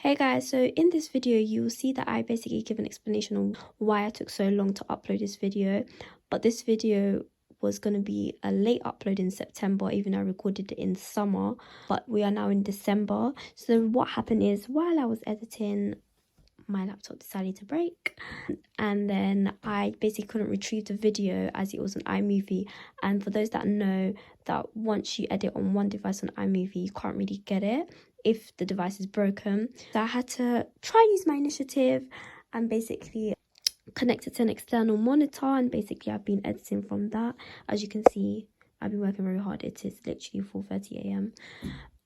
Hey guys, so in this video you will see that I basically give an explanation on why I took so long to upload this video, but this video was going to be a late upload in September, even though I recorded it in summer, but we are now in December. So what happened is, while I was editing, my laptop decided to break, and then I basically couldn't retrieve the video as it was an iMovie. And for those that know, that once you edit on one device on iMovie, you can't really get it if the device is broken. So I had to try use my initiative and basically connect it to an external monitor, and basically I've been editing from that. As you can see, I've been working very hard. It is literally 4:30 a.m.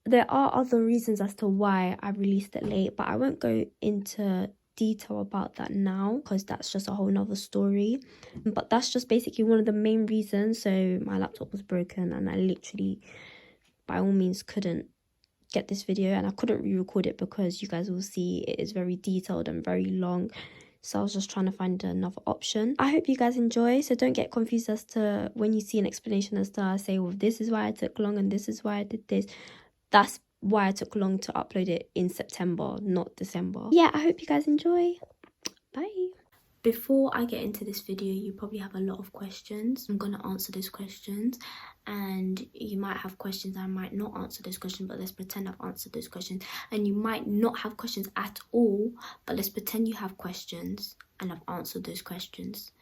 There are other reasons as to why I released it late, but I won't go into detail about that now because that's just a whole nother story. But that's just basically one of the main reasons. So my laptop was broken and I literally by all means couldn't get this video, and I couldn't re-record it because you guys will see it is very detailed and very long. So I was just trying to find another option. I hope you guys enjoy, so don't get confused as to when you see an explanation as to I say, well, this is why I took long and this is why I did this. That's why I took long to upload it in September, not December. Yeah, I hope you guys enjoy. Bye. Before I get into this video, you probably have a lot of questions. I'm going to answer those questions, and you might have questions. I might not answer those questions, but let's pretend I've answered those questions. And you might not have questions at all, but let's pretend you have questions and I've answered those questions,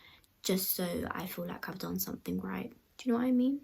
just so I feel like I've done something right. Do you know what I mean?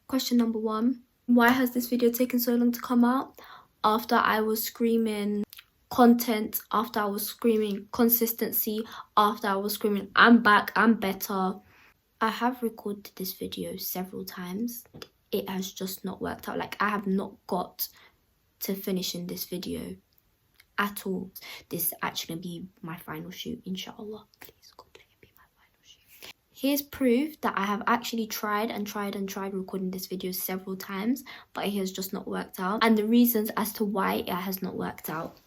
Question number 1. Why has this video taken so long to come out? After I was screaming content, after I was screaming consistency, after I was screaming I'm back, I'm better. I have recorded this video several times. It has just not worked out. Like, I have not got to finishing this video at all. This is actually going to be my final shoot, inshallah. Please, God, let it be my final shoot. Here's proof that I have actually tried recording this video several times, but it has just not worked out, and the reasons as to why it has not worked out.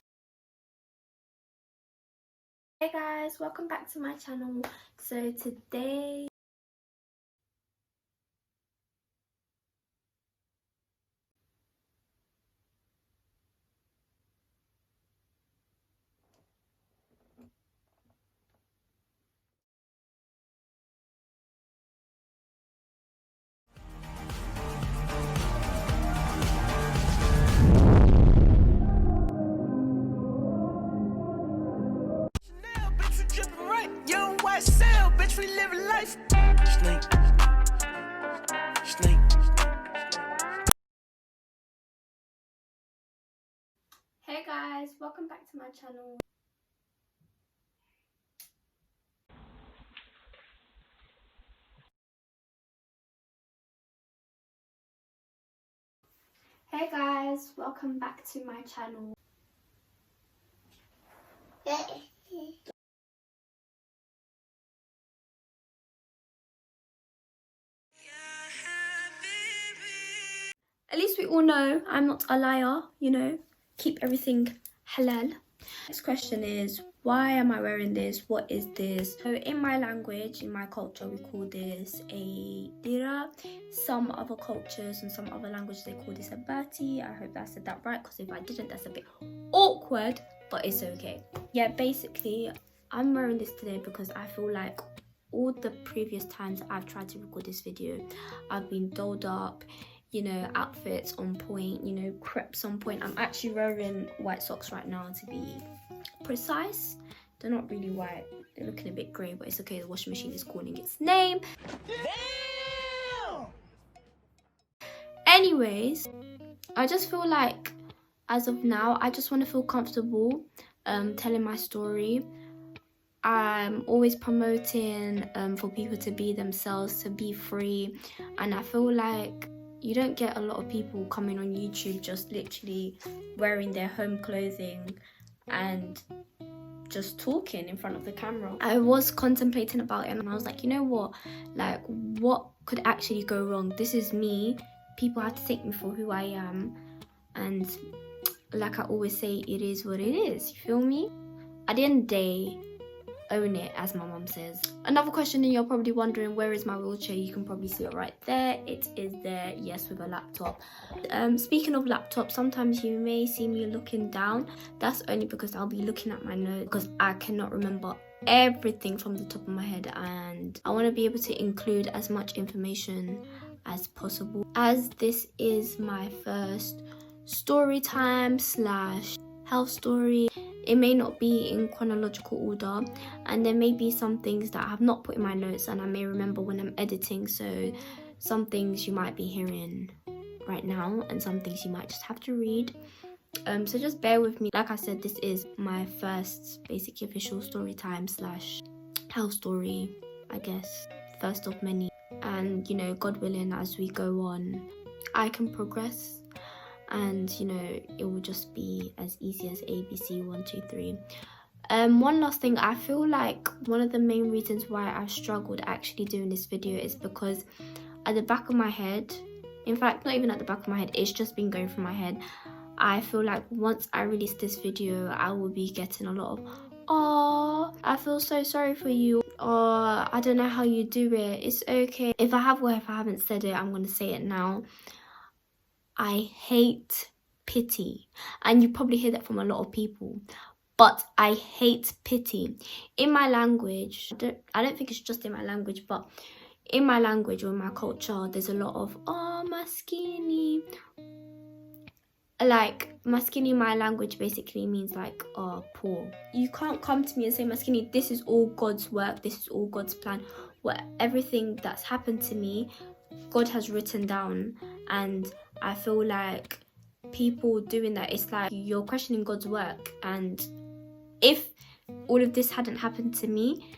Hey guys, welcome back to my channel. So today we living life. Snake. Hey guys, welcome back to my channel. Hey guys, welcome back to my channel. At least we all know I'm not a liar, you know. Keep everything halal. Next question is, why am I wearing this? What is this? So in my language, in my culture, we call this a dira. Some other cultures and some other languages, they call this a bati. I hope I said that right, because if I didn't, that's a bit awkward, but it's okay. Yeah, basically, I'm wearing this today because I feel like all the previous times I've tried to record this video, I've been dolled up, you know, outfits on point, you know, crepes on point. I'm actually wearing white socks right now, to be precise. They're not really white, they're looking a bit grey, but it's okay, the washing machine is calling its name. Damn! Anyways, I just feel like, as of now, I just want to feel comfortable telling my story. I'm always promoting for people to be themselves, to be free, and I feel like you don't get a lot of people coming on YouTube just literally wearing their home clothing and just talking in front of the camera. I was contemplating about it, and I was like, you know what, like, what could actually go wrong? This is me. People have to take me for who I am, and like I always say, it is what it is, you feel me? At the end of the day, own it, as my mum says. Another question, and you're probably wondering, where is my wheelchair? You can probably see it right there. It is there, yes, with a laptop. Speaking of laptop, sometimes you may see me looking down. That's only because I'll be looking at my notes, because I cannot remember everything from the top of my head, and I want to be able to include as much information as possible. As this is my first story time / health story, it may not be in chronological order, and there may be some things that I have not put in my notes and I may remember when I'm editing, so some things you might be hearing right now and some things you might just have to read. So just bear with me. Like I said, this is my first basically official story time / health story, I guess, first of many, and you know, God willing, as we go on, I can progress, and you know, it will just be as easy as ABC 1 2 3. One last thing, I feel like one of the main reasons why I've struggled actually doing this video is because at the back of my head, in fact not even at the back of my head, it's just been going through my head. I feel like once I release this video, I will be getting a lot of, oh, I feel so sorry for you, or I don't know how you do it, it's okay. If I have or if I haven't said it, I'm going to say it now. I hate pity, and you probably hear that from a lot of people, but I hate pity. In my language, I don't think it's just in my language, but in my language or in my culture, there's a lot of, oh, maskini. Like, maskini in my language basically means like, oh, poor. You can't come to me and say, maskini, this is all God's work, this is all God's plan. Everything that's happened to me, God has written down, and I feel like people doing that, it's like you're questioning God's work. And if all of this hadn't happened to me,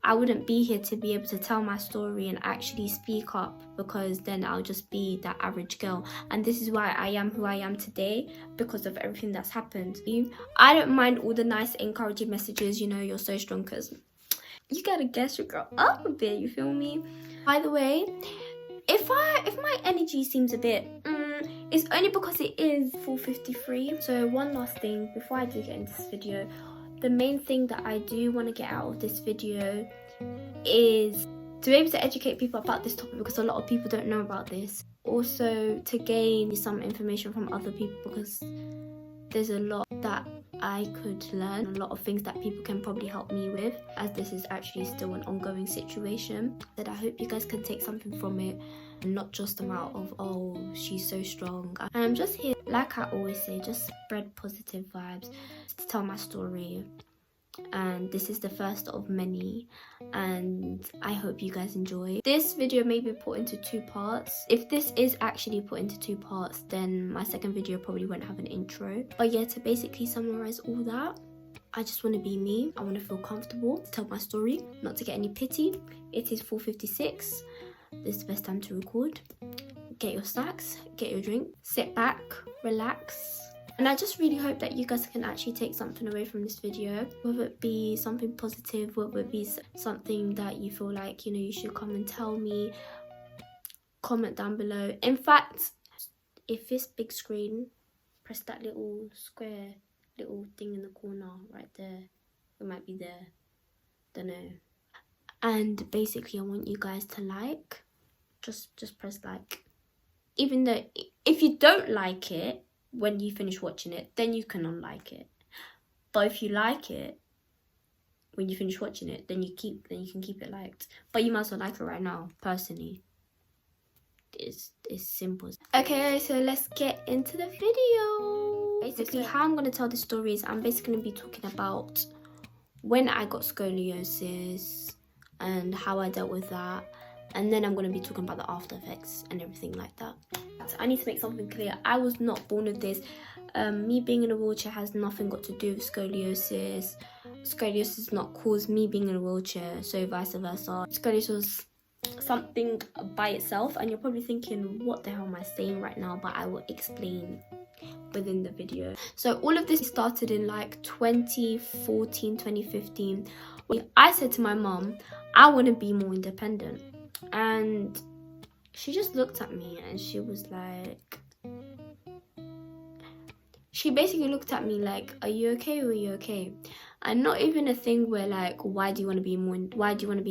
I wouldn't be here to be able to tell my story and actually speak up, because then I'll just be that average girl. And this is why I am who I am today, because of everything that's happened. I don't mind all the nice encouraging messages, you know, you're so strong, because you gotta guess your girl up a bit, you feel me? By the way, if my energy seems a bit it's only because it is 4:53. So one last thing before I do get into this video, the main thing that I do want to get out of this video is to be able to educate people about this topic, because a lot of people don't know about this. Also to gain some information from other people, because there's a lot that I could learn, a lot of things that people can probably help me with, as this is actually still an ongoing situation. That I hope you guys can take something from it, and not just amount of, oh, she's so strong. And I'm just here, like I always say, just spread positive vibes, to tell my story. And this is the first of many, and I hope you guys enjoy. This video may be put into 2 parts. If this is actually put into 2 parts, then my second video probably won't have an intro. But yeah, to basically summarize all that, I just want to be me. I want to feel comfortable to tell my story, not to get any pity. It is 4:56. This is the best time to record. Get your snacks, get your drink, sit back, relax. And I just really hope that you guys can actually take something away from this video, whether it be something positive, whether it be something that you feel like, you know, you should come and tell me. Comment down below. In fact, if it's big screen, press that little square little thing in the corner right there. It might be there, don't know. And basically I want you guys to like, just press like. Even though if you don't like it when you finish watching it, then you can unlike it. But if you like it when you finish watching it, then you can keep it liked. But you must not like it right now, personally. It's simple. Okay, so let's get into the video. Basically, how I'm going to tell the story is I'm basically going to be talking about when I got scoliosis and how I dealt with that. And then I'm going to be talking about the after effects and everything like that. I need to make something clear. I was not born with this. Me being in a wheelchair has nothing got to do with scoliosis. Scoliosis does not cause me being in a wheelchair, so vice versa. Scoliosis was something by itself, and you're probably thinking, what the hell am I saying right now? But I will explain within the video. So all of this started in like 2014, 2015. I said to my mom, I want to be more independent. And she just looked at me and she was like, she basically looked at me like, are you okay or are you okay? And not even a thing where like, why do you want to be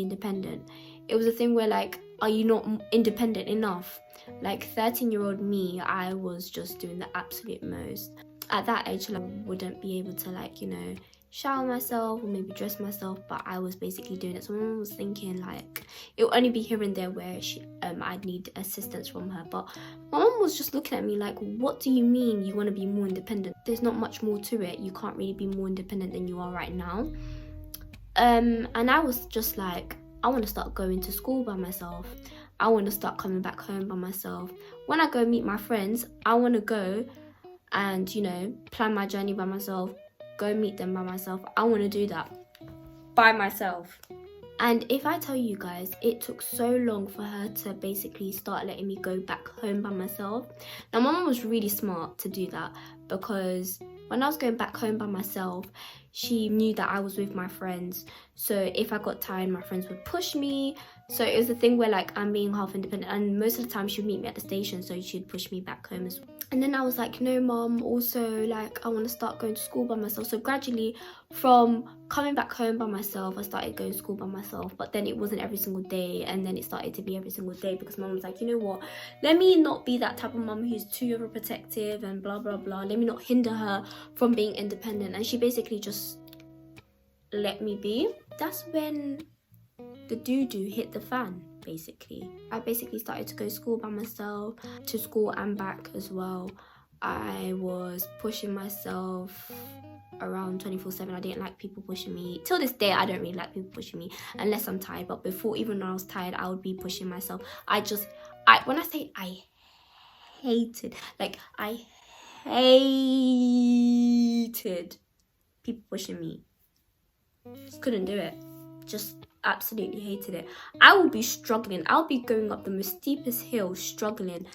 independent? It was a thing where like, are you not independent enough? Like 13-year-old me, I was just doing the absolute most. At that age, like, I wouldn't be able to like, you know, shower myself or maybe dress myself, but I was basically doing it. So my mom was thinking like, it would only be here and there where I'd need assistance from her. But my mom was just looking at me like, what do you mean you want to be more independent? There's not much more to it. You can't really be more independent than you are right now. And I was just like, I want to start going to school by myself. I want to start coming back home by myself. When I go meet my friends, I want to go and, you know, plan my journey by myself, go meet them by myself. I want to do that by myself. And if I tell you guys, it took so long for her to basically start letting me go back home by myself. Now, my mum was really smart to do that, because when I was going back home by myself, she knew that I was with my friends. So if I got tired, my friends would push me. So it was a thing where like, I'm being half independent, and most of the time she'd meet me at the station, so she'd push me back home as well. And then I was like, no mum, also like I want to start going to school by myself. So gradually, from coming back home by myself, I started going to school by myself. But then it wasn't every single day, and then it started to be every single day, because mum was like, you know what, let me not be that type of mum who's too overprotective and blah blah blah. Let me not hinder her from being independent. And she basically just let me be. That's when the doo-doo hit the fan, basically. I basically started to go to school by myself, to school and back as well. I was pushing myself around 24/7. I didn't like people pushing me. Till this day, I don't really like people pushing me unless I'm tired. But before, even when I was tired, I would be pushing myself. When I say I hated people pushing me. Just couldn't do it. Just absolutely hated it. I would be struggling. I'll be going up the most steepest hill, struggling.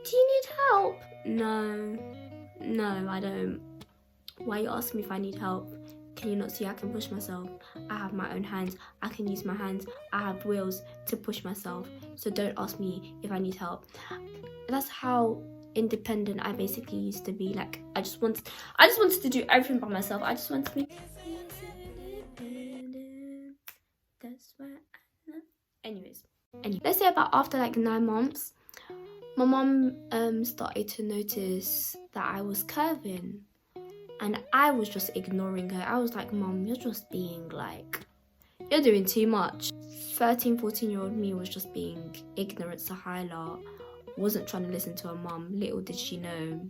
Do you need help? No, I don't. Why are you asking me if I need help? Can you not see I can push myself? I have my own hands. I can use my hands. I have wheels to push myself. So don't ask me if I need help. That's how independent I basically used to be. Like, I just wanted to do everything by myself. I just wanted to be independent. That's why I love. Anyways, let's say about after like 9 months, my mom started to notice that I was curving, and I was just ignoring her. I was like, Mom, you're just being like, you're doing too much. 13-14-year-old me was just being ignorant. Suhaila wasn't trying to listen to her mom. Little did she know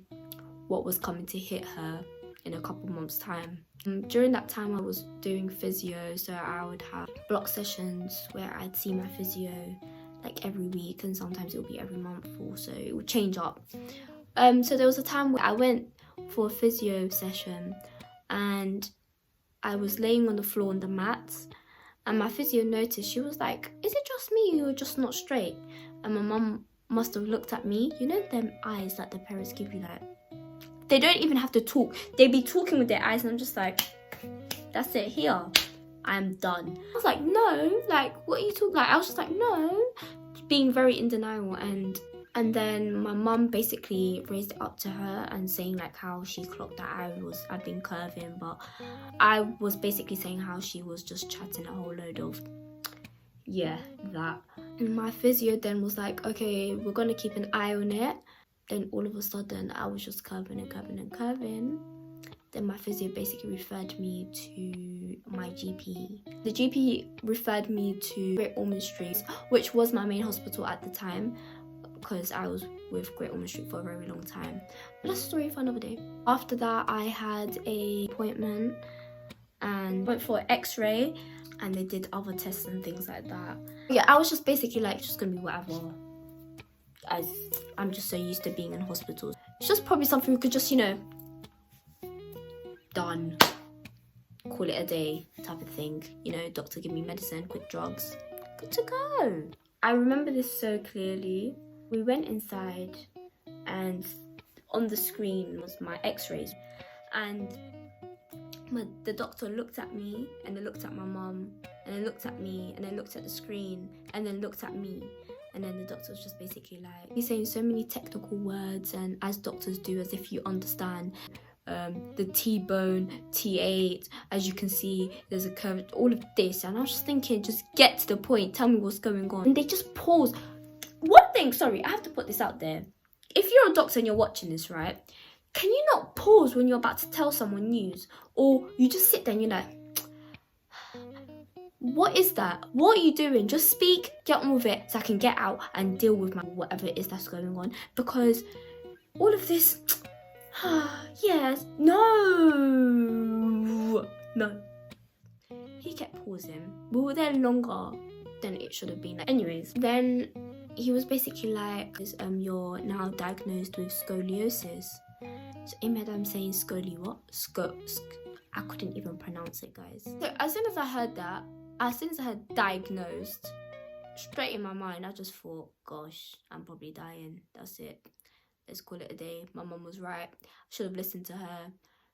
what was coming to hit her in a couple months' time. During that time, I was doing physio, so I would have block sessions where I'd see my physio like every week, and sometimes it would be every month, or so it would change up. So there was a time where I went for a physio session, and I was laying on the floor on the mats, and my physio noticed. She was like, is it just me, you're just not straight? And my mum must have looked at me. You know them eyes that the parents give you, that they don't even have to talk, they be talking with their eyes, and I'm just like, that's it, here, I'm done. I was like, no, like, what are you talking, like, I was just like, no, being very in denial. And then my mum basically raised it up to her and saying like how she clocked that I'd been curving, but I was basically saying how she was just chatting a whole load of that. And my physio then was like, okay, we're gonna keep an eye on it. Then all of a sudden I was just curving and curving and curving. Then my physio basically referred me to my GP. The GP referred me to Great Ormond Street, which was my main hospital at the time, because I was with Great Ormond Street for a very long time. But that's a story for another day. After that, I had an appointment and went for an x-ray, and they did other tests and things like that. Yeah, I was just basically like, it's just gonna be whatever, as I'm just so used to being in hospitals. It's just probably something we could just, you know, done, call it a day type of thing. You know, doctor give me medicine, quick drugs, good to go. I remember this so clearly. We went inside, and on the screen was my x-rays. And the doctor looked at me, and then looked at my mum, and then looked at me, and then looked at the screen, and then looked at me. And then the doctor was just basically like, he's saying so many technical words, and as doctors do, as if you understand. The T-bone, T8, as you can see, there's a curve, all of this. And I was just thinking, just get to the point, tell me what's going on. And they just pause. One thing, sorry, I have to put this out there. If you're a doctor and you're watching this, right, can you not pause when you're about to tell someone news? Or you just sit there and you're like, what is that? What are you doing? Just speak, get on with it, so I can get out and deal with my whatever it is that's going on. Because all of this, yes, no. He kept pausing. We were there longer than it should have been. Anyways, then he was basically like, you're now diagnosed with scoliosis. So in my head I'm saying what? I couldn't even pronounce it, guys. So as soon as I heard that, as soon as I had diagnosed, straight in my mind, I just thought, gosh, I'm probably dying. That's it. Let's call it a day. My mum was right. I should have listened to her.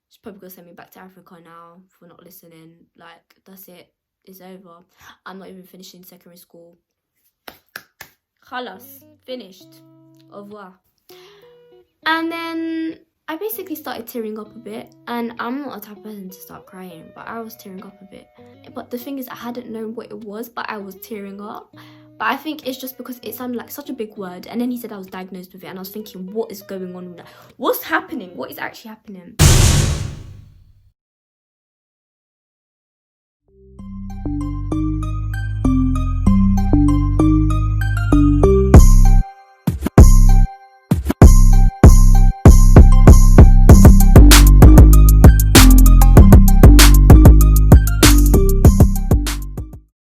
She's probably going to send me back to Africa now for not listening. Like, that's it. It's over. I'm not even finishing secondary school. Khalas. Finished. Au revoir. And then I basically started tearing up a bit, and I'm not a type of person to start crying, but I was tearing up a bit. But the thing is, I hadn't known what it was, but I was tearing up. But I think it's just because it sounded like such a big word, and then he said I was diagnosed with it, and I was thinking, what is going on with that? What's happening? What is actually happening?